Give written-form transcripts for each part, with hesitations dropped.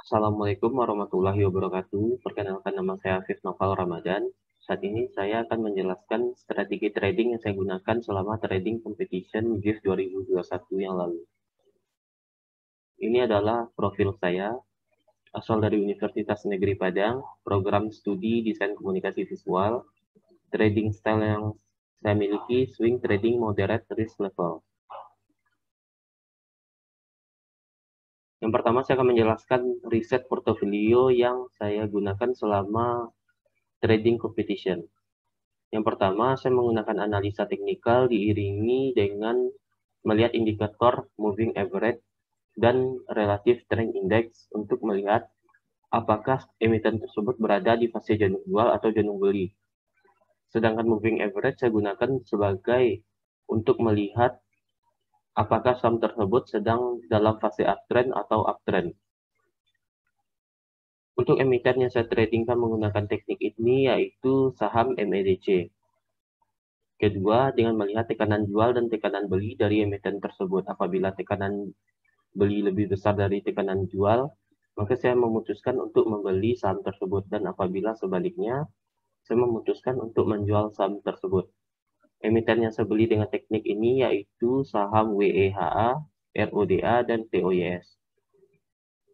Assalamualaikum warahmatullahi wabarakatuh. Perkenalkan, nama saya Afif Noval Ramadan. Saat ini saya akan menjelaskan strategi trading yang saya gunakan selama trading competition GIF 2021 yang lalu. Ini adalah profil saya, asal dari Universitas Negeri Padang, program studi Desain Komunikasi Visual, trading style yang saya miliki, swing trading moderate risk level. Yang pertama, saya akan menjelaskan riset portofolio yang saya gunakan selama trading competition. Yang pertama, saya menggunakan analisa teknikal diiringi dengan melihat indikator moving average dan relative trend index untuk melihat apakah emiten tersebut berada di fase jenuh jual atau jenuh beli. Sedangkan moving average saya gunakan sebagai untuk melihat apakah saham tersebut sedang dalam fase uptrend atau uptrend. Untuk emiten yang saya tradingkan menggunakan teknik ini yaitu saham MEDC. Kedua, dengan melihat tekanan jual dan tekanan beli dari emiten tersebut. Apabila tekanan beli lebih besar dari tekanan jual, maka saya memutuskan untuk membeli saham tersebut. Dan apabila sebaliknya, saya memutuskan untuk menjual saham tersebut. Emiten yang saya beli dengan teknik ini yaitu saham WEHA, RODA, dan TOYS.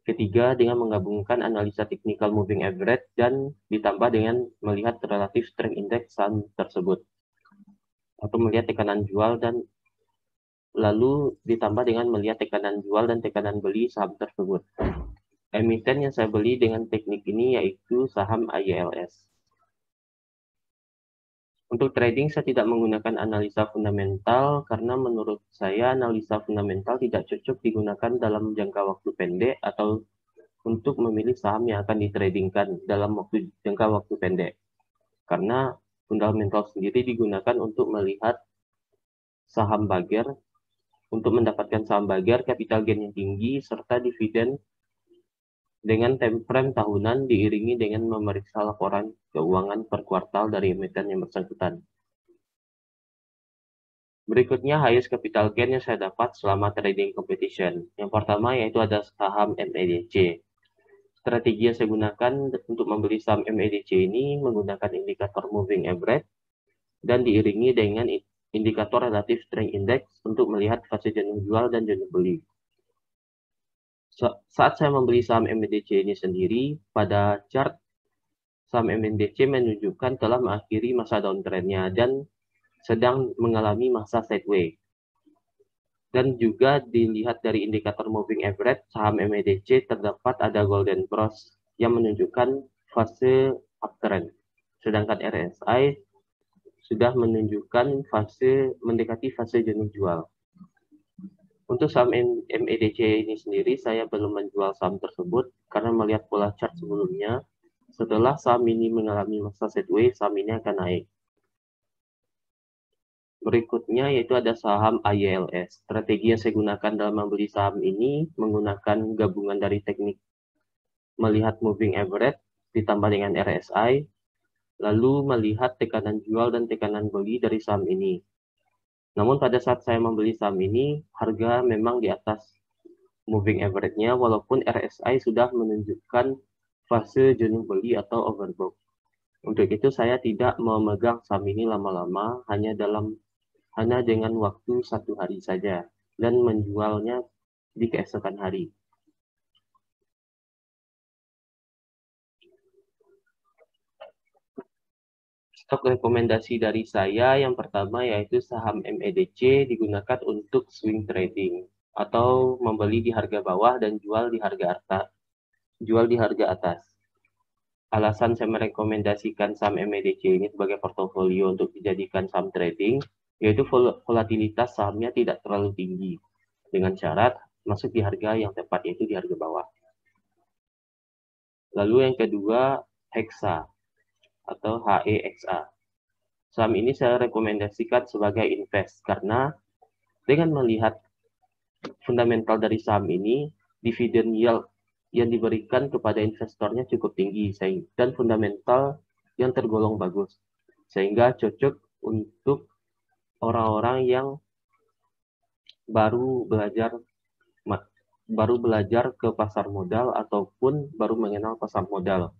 Ketiga, dengan menggabungkan analisa technical moving average dan ditambah dengan melihat relative strength index saham tersebut, atau melihat tekanan jual dan lalu ditambah dengan melihat tekanan jual dan tekanan beli saham tersebut. Emiten yang saya beli dengan teknik ini yaitu saham IELS. Untuk trading saya tidak menggunakan analisa fundamental karena menurut saya analisa fundamental tidak cocok digunakan dalam jangka waktu pendek atau untuk memilih saham yang akan ditradingkan dalam jangka waktu pendek. Karena fundamental sendiri digunakan untuk melihat saham bager, untuk mendapatkan saham bager, capital gain yang tinggi, serta dividen dengan time frame tahunan diiringi dengan memeriksa laporan keuangan per kuartal dari emiten yang bersangkutan. Berikutnya highest capital gain yang saya dapat selama trading competition. Yang pertama yaitu ada saham MEDC. Strategi yang saya gunakan untuk membeli saham MEDC ini menggunakan indikator moving average dan diiringi dengan indikator relative strength index untuk melihat fase jenuh jual dan jenuh beli. Saat saya membeli saham MEDC ini sendiri, pada chart saham MEDC menunjukkan telah mengakhiri masa downtrend-nya dan sedang mengalami masa sideways. Dan juga dilihat dari indikator moving average, saham MEDC terdapat ada golden cross yang menunjukkan fase uptrend. Sedangkan RSI sudah menunjukkan fase mendekati fase jenuh jual. Untuk saham MEDC ini sendiri, saya belum menjual saham tersebut karena melihat pola chart sebelumnya. Setelah saham ini mengalami masa sideways, saham ini akan naik. Berikutnya yaitu ada saham IELS. Strategi yang saya gunakan dalam membeli saham ini menggunakan gabungan dari teknik melihat moving average ditambah dengan RSI, lalu melihat tekanan jual dan tekanan beli dari saham ini. Namun pada saat saya membeli saham ini, harga memang di atas moving average-nya, walaupun RSI sudah menunjukkan fase jenuh beli atau overbought. Untuk itu saya tidak memegang saham ini lama-lama, hanya dengan waktu 1 hari saja, dan menjualnya di keesokan hari. Stok rekomendasi dari saya yang pertama yaitu saham MEDC digunakan untuk swing trading atau membeli di harga bawah dan jual di harga atas. Alasan saya merekomendasikan saham MEDC ini sebagai portofolio untuk dijadikan saham trading yaitu volatilitas sahamnya tidak terlalu tinggi dengan syarat masuk di harga yang tepat, yaitu di harga bawah. Lalu yang kedua, Hexa atau HEXA. Saham ini saya rekomendasikan sebagai invest karena dengan melihat fundamental dari saham ini, dividen yield yang diberikan kepada investornya cukup tinggi dan fundamental yang tergolong bagus, sehingga cocok untuk orang-orang yang baru belajar baru belajar ke pasar modal ataupun baru mengenal pasar modal.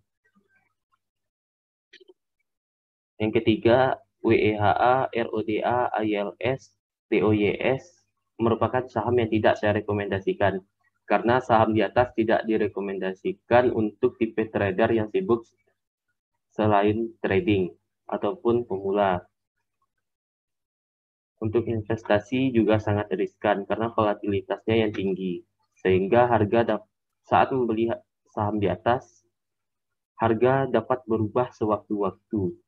Yang ketiga, WEHA, RODA, ILS, TOYS merupakan saham yang tidak saya rekomendasikan. Karena saham di atas tidak direkomendasikan untuk tipe trader yang sibuk selain trading ataupun pemula. Untuk investasi juga sangat riskan karena volatilitasnya yang tinggi. Sehingga saat membeli saham di atas, harga dapat berubah sewaktu-waktu.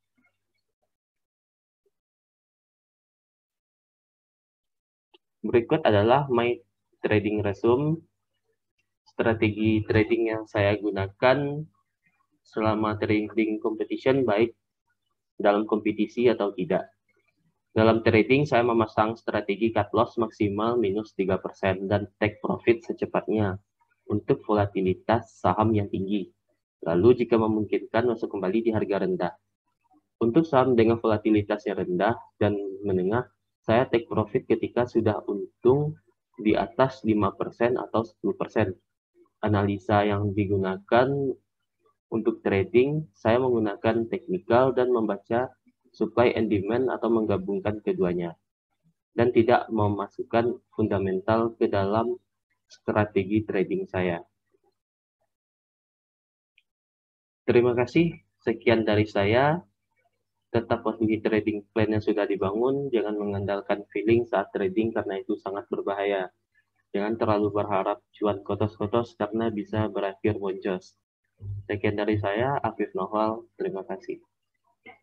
Berikut adalah my trading resume, strategi trading yang saya gunakan selama trading competition, baik dalam kompetisi atau tidak. Dalam trading, saya memasang strategi cut loss maksimal minus 3% dan take profit secepatnya untuk volatilitas saham yang tinggi. Lalu jika memungkinkan masuk kembali di harga rendah. Untuk saham dengan volatilitas yang rendah dan menengah, saya take profit ketika sudah untung di atas 5% atau 10%. Analisa yang digunakan untuk trading, saya menggunakan teknikal dan membaca supply and demand atau menggabungkan keduanya. Dan tidak memasukkan fundamental ke dalam strategi trading saya. Terima kasih, sekian dari saya. Tetap patuhi trading plan yang sudah dibangun, jangan mengandalkan feeling saat trading karena itu sangat berbahaya. Jangan terlalu berharap cuan kotos-kotos karena bisa berakhir boncos. Sekian dari saya, Afif Noval. Terima kasih.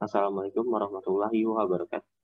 Assalamualaikum warahmatullahi wabarakatuh.